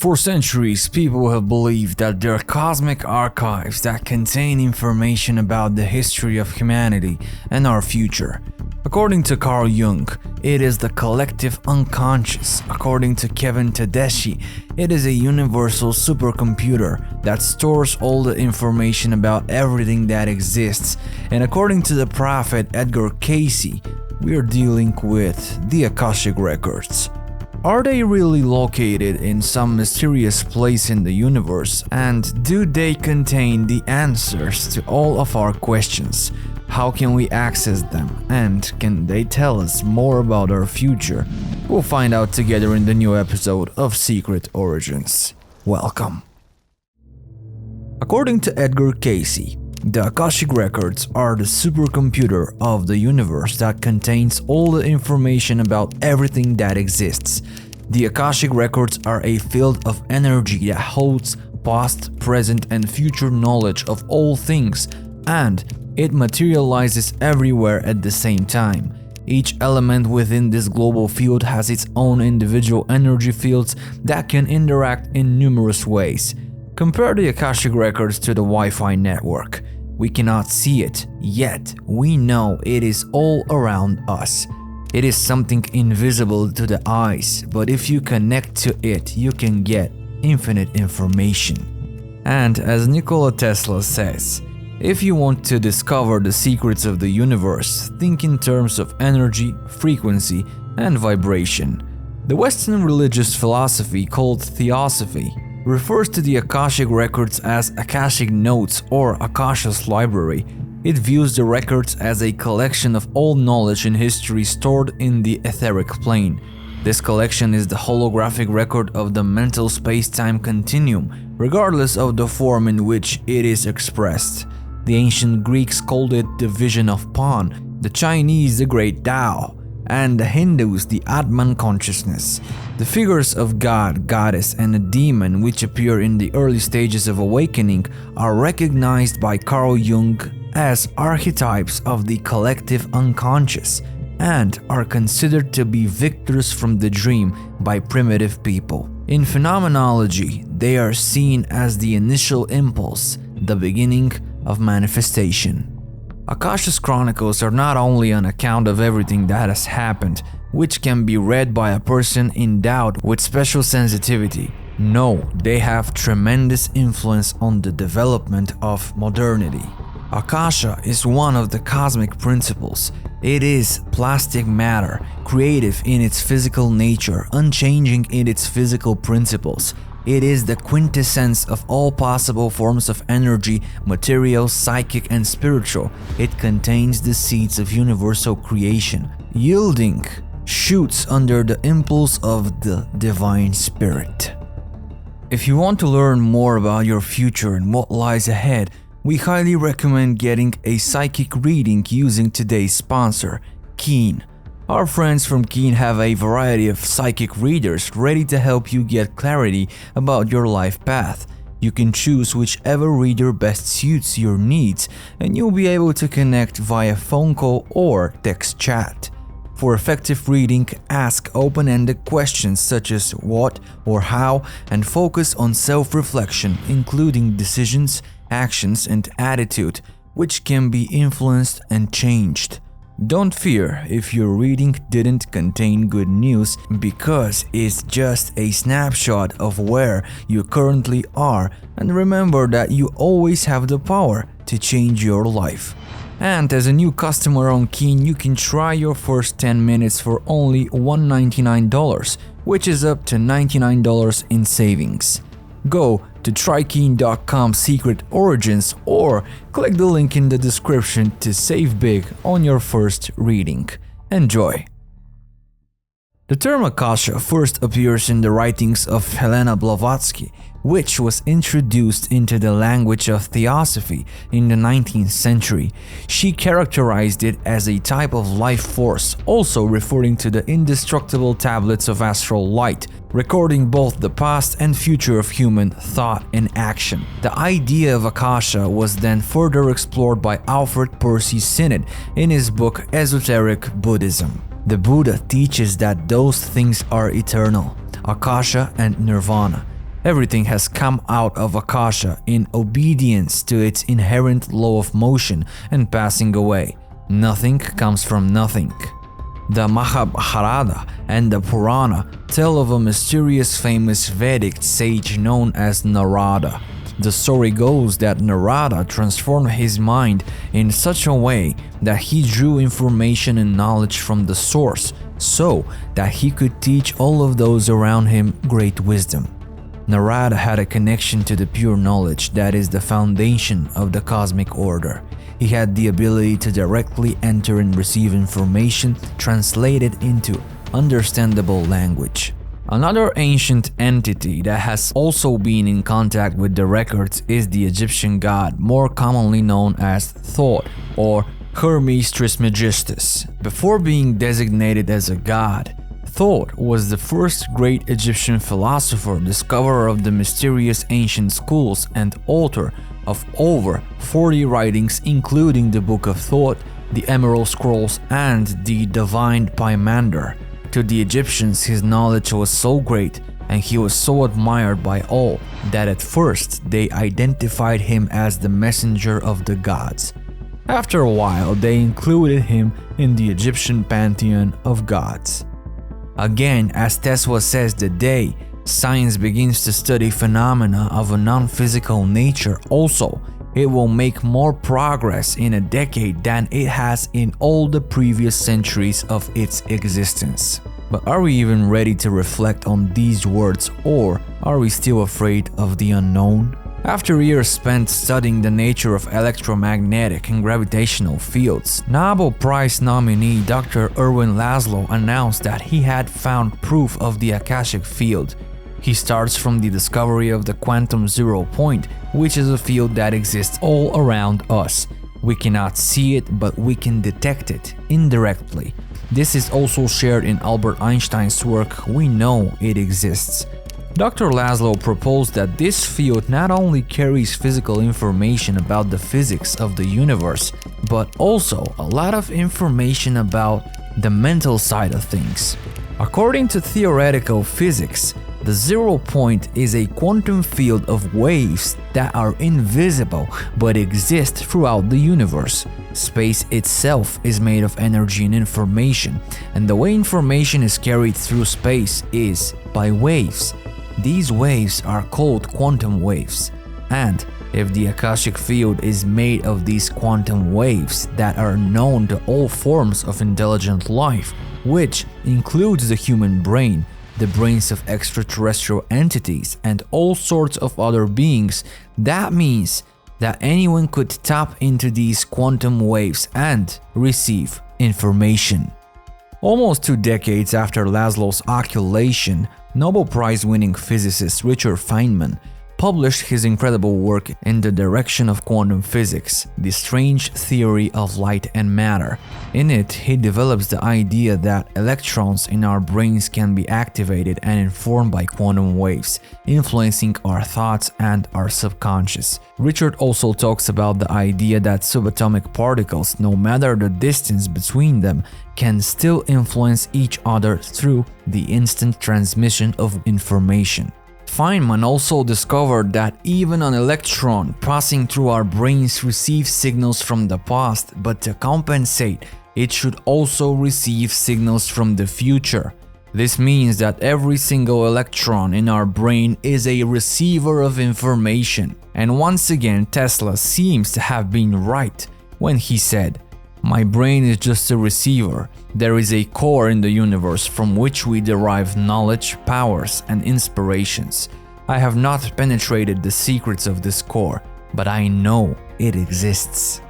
For centuries, people have believed that there are cosmic archives that contain information about the history of humanity and our future. According to Carl Jung, it is the collective unconscious. According to Kevin Tedeschi, it is a universal supercomputer that stores all the information about everything that exists. And according to the prophet Edgar Cayce, we are dealing with the Akashic Records. Are they really located in some mysterious place in the universe, and do they contain the answers to all of our questions? How can we access them, and can they tell us more about our future? We'll find out together in the new episode of Secret Origins. Welcome. According to Edgar Cayce, the Akashic Records are the supercomputer of the universe that contains all the information about everything that exists. The Akashic Records are a field of energy that holds past, present, and future knowledge of all things, and it materializes everywhere at the same time. Each element within this global field has its own individual energy fields that can interact in numerous ways. Compare the Akashic Records to the Wi-Fi network. We cannot see it, yet we know it is all around us. It is something invisible to the eyes, but if you connect to it, you can get infinite information. And as Nikola Tesla says, if you want to discover the secrets of the universe, think in terms of energy, frequency, and vibration. The Western religious philosophy called theosophy refers to the Akashic Records as Akashic Notes or Akasha's library. It views the records as a collection of all knowledge in history stored in the etheric plane. This collection is the holographic record of the mental space-time continuum, regardless of the form in which it is expressed. The ancient Greeks called it the vision of Pan, the Chinese the great Tao, and the Hindus the Atman-consciousness. The figures of God, goddess, and a demon which appear in the early stages of awakening are recognized by Carl Jung as archetypes of the collective unconscious and are considered to be victors from the dream by primitive people. In phenomenology, they are seen as the initial impulse, the beginning of manifestation. Akasha's chronicles are not only an account of everything that has happened, which can be read by a person endowed with special sensitivity. No, they have tremendous influence on the development of modernity. Akasha is one of the cosmic principles. It is plastic matter, creative in its physical nature, unchanging in its physical principles. It is the quintessence of all possible forms of energy, material, psychic, and spiritual. It contains the seeds of universal creation, yielding shoots under the impulse of the divine spirit. If you want to learn more about your future and what lies ahead, we highly recommend getting a psychic reading using today's sponsor, Keen. Our friends from Keen have a variety of psychic readers ready to help you get clarity about your life path. You can choose whichever reader best suits your needs, and you'll be able to connect via phone call or text chat. For effective reading, ask open-ended questions such as what or how, and focus on self-reflection, including decisions, actions, and attitude, which can be influenced and changed. Don't fear if your reading didn't contain good news, because it's just a snapshot of where you currently are, and remember that you always have the power to change your life. And as a new customer on Keen, you can try your first 10 minutes for only $199, which is up to $99 in savings. Go to trykeen.com/secret origins or click the link in the description to save big on your first reading. Enjoy! The term Akasha first appears in the writings of Helena Blavatsky, which was introduced into the language of theosophy in the 19th century. She characterized it as a type of life force, also referring to the indestructible tablets of astral light, recording both the past and future of human thought and action. The idea of Akasha was then further explored by Alfred Percy Synod in his book Esoteric Buddhism. The Buddha teaches that those things are eternal, Akasha and Nirvana. Everything has come out of Akasha in obedience to its inherent law of motion and passing away. Nothing comes from nothing. The Mahabharata and the Purana tell of a mysterious famous Vedic sage known as Narada. The story goes that Narada transformed his mind in such a way that he drew information and knowledge from the source so that he could teach all of those around him great wisdom. Narada had a connection to the pure knowledge that is the foundation of the cosmic order. He had the ability to directly enter and receive information translated into understandable language. Another ancient entity that has also been in contact with the records is the Egyptian god, more commonly known as Thoth or Hermes Trismegistus. Before being designated as a god, Thoth was the first great Egyptian philosopher, discoverer of the mysterious ancient schools, and author of over 40 writings including the Book of Thoth, the Emerald Scrolls, and the Divine Pymander. To the Egyptians, his knowledge was so great and he was so admired by all that at first they identified him as the messenger of the gods. After a while, they included him in the Egyptian pantheon of gods. Again, as Tesla says, the day science begins to study phenomena of a non-physical nature, also, it will make more progress in a decade than it has in all the previous centuries of its existence. But are we even ready to reflect on these words, or are we still afraid of the unknown? After years spent studying the nature of electromagnetic and gravitational fields, Nobel Prize nominee Dr. Erwin Laszlo announced that he had found proof of the Akashic field. He starts from the discovery of the quantum zero point, which is a field that exists all around us. We cannot see it, but we can detect it indirectly. This is also shared in Albert Einstein's work We Know It Exists. Dr. Laszlo proposed that this field not only carries physical information about the physics of the universe, but also a lot of information about the mental side of things. According to theoretical physics, the zero point is a quantum field of waves that are invisible but exist throughout the universe. Space itself is made of energy and information, and the way information is carried through space is by waves. These waves are called quantum waves, and if the Akashic field is made of these quantum waves that are known to all forms of intelligent life, which includes the human brain, the brains of extraterrestrial entities, and all sorts of other beings, that means that anyone could tap into these quantum waves and receive information. Almost 2 decades after Laszlo's occultation, Nobel Prize-winning physicist Richard Feynman published his incredible work In the Direction of Quantum Physics, The Strange Theory of Light and Matter. In it, he develops the idea that electrons in our brains can be activated and informed by quantum waves, influencing our thoughts and our subconscious. Richard also talks about the idea that subatomic particles, no matter the distance between them, can still influence each other through the instant transmission of information. Feynman also discovered that even an electron passing through our brains receives signals from the past, but to compensate, it should also receive signals from the future. This means that every single electron in our brain is a receiver of information. And once again, Tesla seems to have been right when he said, "My brain is just a receiver. There is a core in the universe from which we derive knowledge, powers, and inspirations. I have not penetrated the secrets of this core, but I know it exists."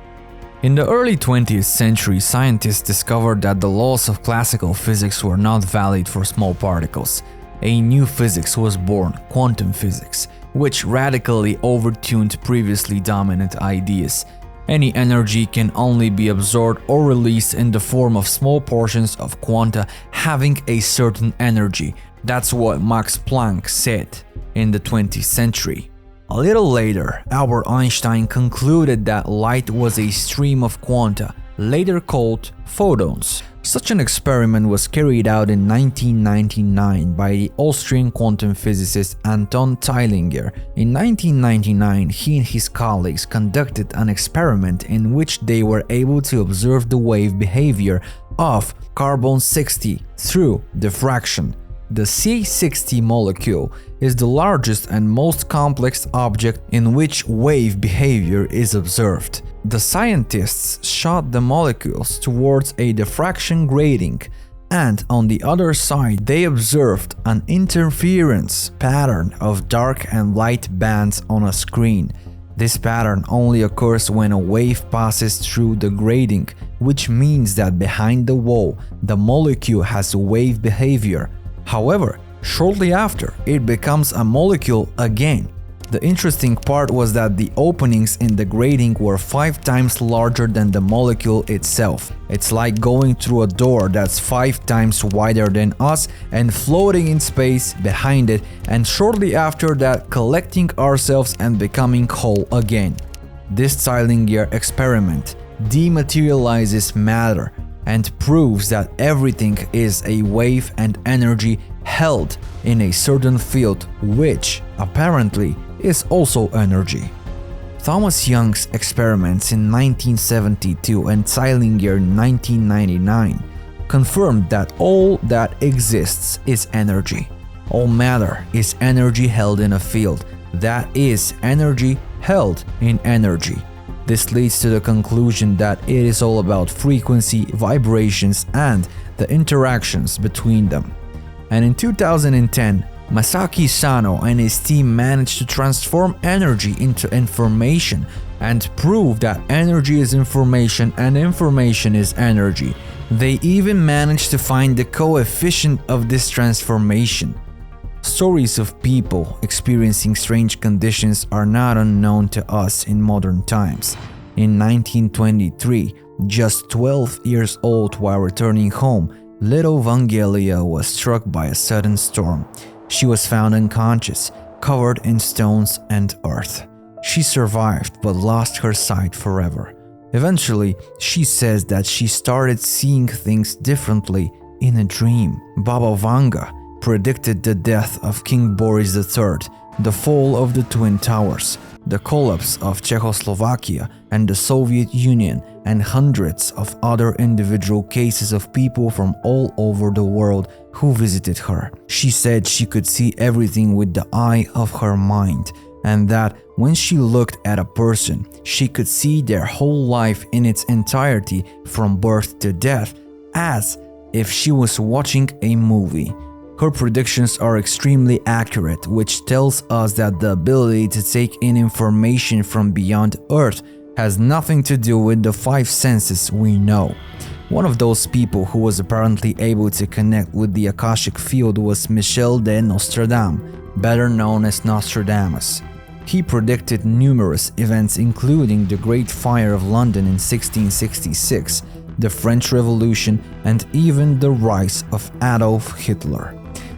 In the early 20th century, scientists discovered that the laws of classical physics were not valid for small particles. A new physics was born, quantum physics, which radically overtuned previously dominant ideas. Any energy can only be absorbed or released in the form of small portions of quanta having a certain energy. That's what Max Planck said in the 20th century. A little later, Albert Einstein concluded that light was a stream of quanta, later called photons. Such an experiment was carried out in 1999 by the Austrian quantum physicist Anton Zeilinger. In 1999, he and his colleagues conducted an experiment in which they were able to observe the wave behavior of carbon-60 through diffraction. The C60 molecule is the largest and most complex object in which wave behavior is observed. The scientists shot the molecules towards a diffraction grating, and on the other side they observed an interference pattern of dark and light bands on a screen. This pattern only occurs when a wave passes through the grating, which means that behind the wall the molecule has wave behavior. However, shortly after, it becomes a molecule again. The interesting part was that the openings in the grating were 5 times larger than the molecule itself. It's like going through a door that's 5 times wider than us and floating in space behind it, and shortly after that collecting ourselves and becoming whole again. This Zeilinger experiment dematerializes matter and proves that everything is a wave and energy held in a certain field, which apparently is also energy. Thomas Young's experiments in 1972 and Zeilinger in 1999 confirmed that all that exists is energy. All matter is energy held in a field, that is energy held in energy. This leads to the conclusion that it is all about frequency, vibrations, and the interactions between them. And in 2010, Masaki Sano and his team managed to transform energy into information and prove that energy is information and information is energy. They even managed to find the coefficient of this transformation. Stories of people experiencing strange conditions are not unknown to us in modern times. In 1923, just 12 years old while returning home, little Vangelia was struck by a sudden storm. She was found unconscious, covered in stones and earth. She survived but lost her sight forever. Eventually, she says that she started seeing things differently in a dream. Baba Vanga predicted the death of King Boris III, the fall of the Twin Towers, the collapse of Czechoslovakia and the Soviet Union, and hundreds of other individual cases of people from all over the world who visited her. She said she could see everything with the eye of her mind, and that when she looked at a person, she could see their whole life in its entirety from birth to death, as if she was watching a movie. Her predictions are extremely accurate, which tells us that the ability to take in information from beyond Earth has nothing to do with the 5 senses we know. One of those people who was apparently able to connect with the Akashic field was Michel de Nostradam, better known as Nostradamus. He predicted numerous events, including the Great Fire of London in 1666, the French Revolution, and even the rise of Adolf Hitler.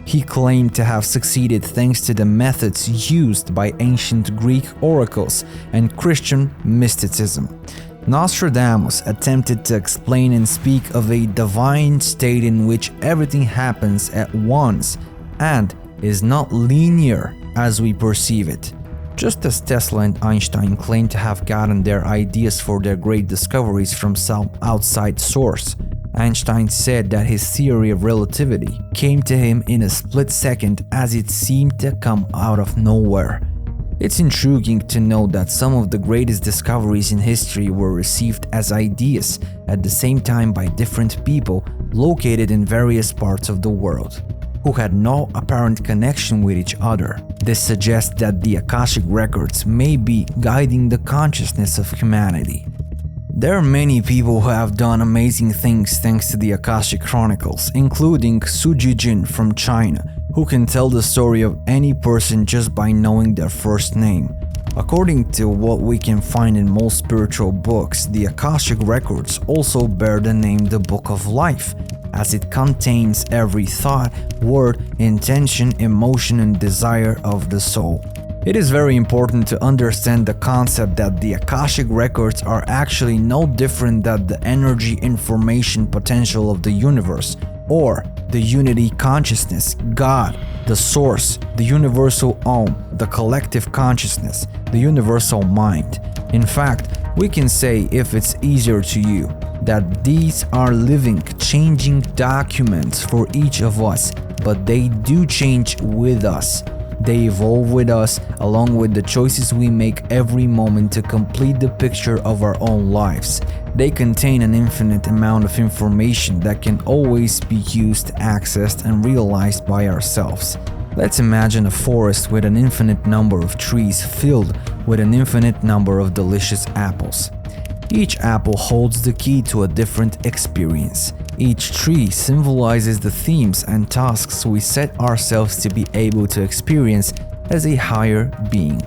He claimed to have succeeded thanks to the methods used by ancient Greek oracles and Christian mysticism. Nostradamus attempted to explain and speak of a divine state in which everything happens at once and is not linear as we perceive it. Just as Tesla and Einstein claimed to have gotten their ideas for their great discoveries from some outside source, Einstein said that his theory of relativity came to him in a split second, as it seemed to come out of nowhere. It's intriguing to note that some of the greatest discoveries in history were received as ideas at the same time by different people located in various parts of the world, who had no apparent connection with each other. This suggests that the Akashic Records may be guiding the consciousness of humanity. There are many people who have done amazing things thanks to the Akashic Chronicles, including Su Jijin from China, who can tell the story of any person just by knowing their first name. According to what we can find in most spiritual books, the Akashic Records also bear the name the Book of Life, as it contains every thought, word, intention, emotion, and desire of the soul. It is very important to understand the concept that the Akashic Records are actually no different than the energy information potential of the universe, or the unity consciousness, God, the source, the universal Om, the collective consciousness, the universal mind. In fact, we can say, if it's easier to you, that these are living, changing documents for each of us, but they do change with us. They evolve with us, along with the choices we make every moment to complete the picture of our own lives. They contain an infinite amount of information that can always be used, accessed, and realized by ourselves. Let's imagine a forest with an infinite number of trees filled with an infinite number of delicious apples. Each apple holds the key to a different experience. Each tree symbolizes the themes and tasks we set ourselves to be able to experience as a higher being.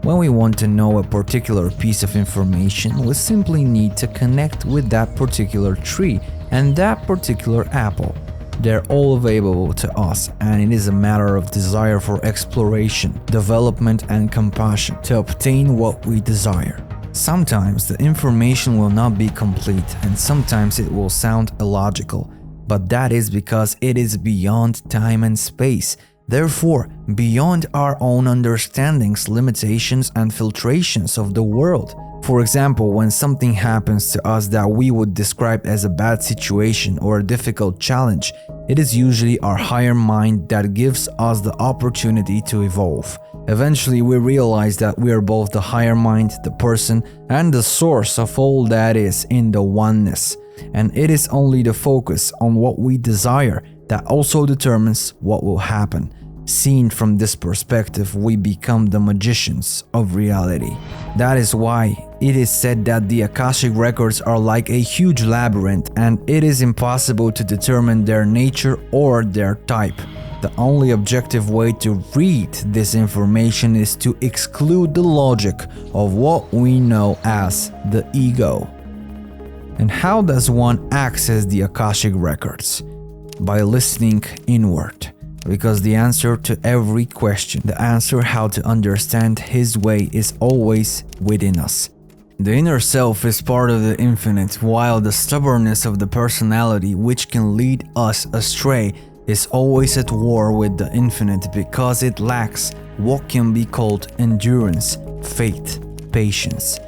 When we want to know a particular piece of information, we simply need to connect with that particular tree and that particular apple. They're all available to us, and it is a matter of desire for exploration, development, and compassion to obtain what we desire. Sometimes the information will not be complete, and sometimes it will sound illogical, but that is because it is beyond time and space, therefore beyond our own understandings, limitations, and filtrations of the world. For example, when something happens to us that we would describe as a bad situation or a difficult challenge, it is usually our higher mind that gives us the opportunity to evolve. Eventually, we realize that we are both the higher mind, the person, and the source of all that is in the oneness. And it is only the focus on what we desire that also determines what will happen. Seen from this perspective, we become the magicians of reality. That is why it is said that the Akashic Records are like a huge labyrinth, and it is impossible to determine their nature or their type. The only objective way to read this information is to exclude the logic of what we know as the ego. And how does one access the Akashic Records? By listening inward. Because the answer to every question, the answer how to understand His way, is always within us. The inner self is part of the infinite, while the stubbornness of the personality, which can lead us astray, is always at war with the infinite because it lacks what can be called endurance, faith, patience.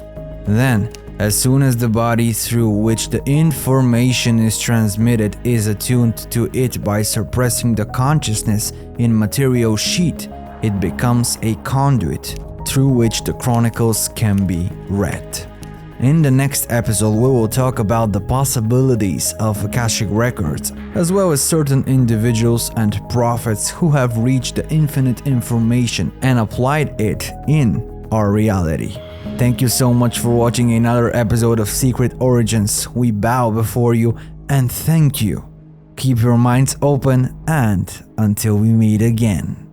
Then, as soon as the body through which the information is transmitted is attuned to it by suppressing the consciousness in material sheet, it becomes a conduit through which the chronicles can be read. In the next episode, we will talk about the possibilities of Akashic Records, as well as certain individuals and prophets who have reached the infinite information and applied it in our reality. Thank you so much for watching another episode of Secret Origins. We bow before you and thank you. Keep your minds open, and until we meet again.